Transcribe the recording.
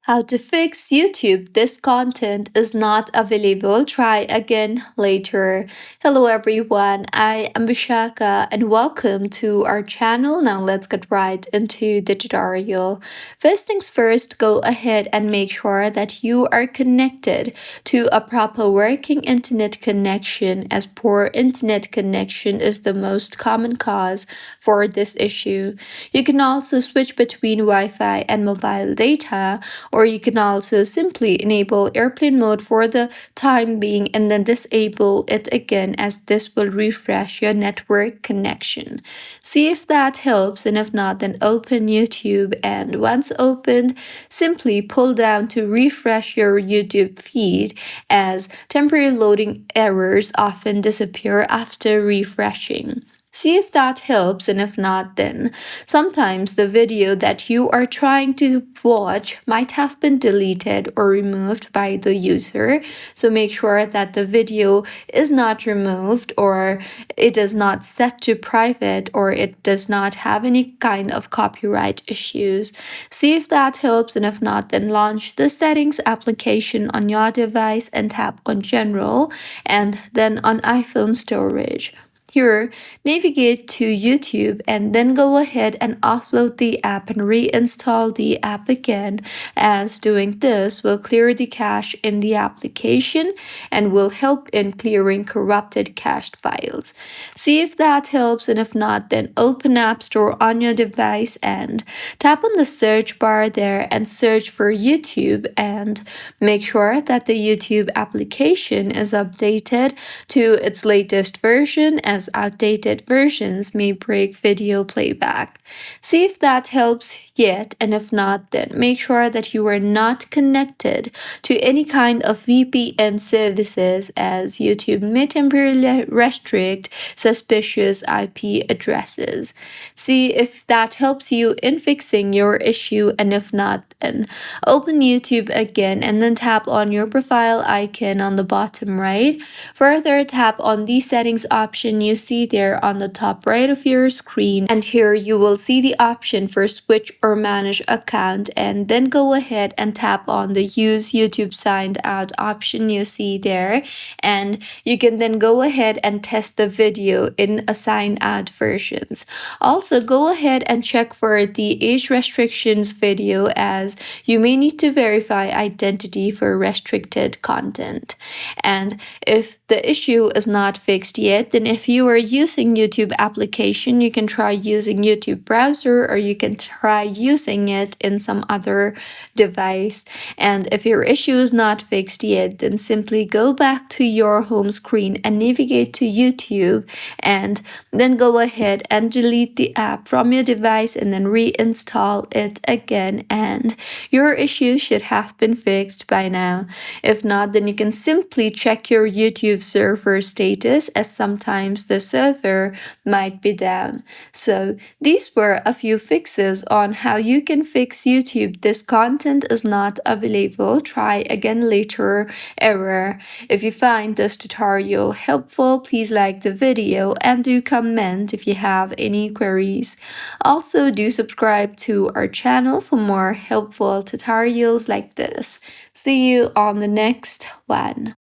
How to fix YouTube. This content is not available. Try again later. Hello everyone, I am Vishaka and welcome to our channel. Now let's get right into the tutorial. First things first, go ahead and make sure that you are connected to a proper working internet connection, as poor internet connection is the most common cause for this issue. You can also switch between Wi-Fi and mobile data, or you can also simply enable airplane mode for the time being and then disable it again, as this will refresh your network connection. See if that helps, and if not, then open YouTube, and once opened, simply pull down to refresh your YouTube feed, as temporary loading errors often disappear after refreshing. See if that helps, and if not, then sometimes the video that you are trying to watch might have been deleted or removed by the user. So make sure that the video is not removed, or it is not set to private, or it does not have any kind of copyright issues. See if that helps, and if not, then launch the settings application on your device and tap on General and then on iPhone storage. Here, navigate to YouTube and then go ahead and offload the app and reinstall the app again, as doing this will clear the cache in the application and will help in clearing corrupted cached files. See if that helps, and if not, then open App Store on your device and tap on the search bar there and search for YouTube, and make sure that the YouTube application is updated to its latest version, as outdated versions may break video playback. See if that helps yet, and if not, then make sure that you are not connected to any kind of VPN services, as YouTube may temporarily restrict suspicious IP addresses. See if that helps you in fixing your issue, and if not, then open YouTube again and then tap on your profile icon on the bottom right. Further, tap on the settings option you see there on the top right of your screen, and here you will see the option for switch or manage account, and then go ahead and tap on the use YouTube signed out option you see there, and you can then go ahead and test the video in a signed out versions. Also, go ahead and check for the age restrictions video, as you may need to verify identity for restricted content. And if the issue is not fixed yet, then if you are using YouTube application, you can try using YouTube browser, or you can try using it in some other device. And if your issue is not fixed yet, then simply go back to your home screen and navigate to YouTube, and then go ahead and delete the app from your device and then reinstall it again, and your issue should have been fixed by now. If not, then you can simply check your YouTube server status, as sometimes the server might be down. So these were a few fixes on how you can fix YouTube. This content is not available. Try again later error. If you find this tutorial helpful, please like the video and do comment if you have any queries. Also, do subscribe to our channel for more helpful tutorials like this. See you on the next one.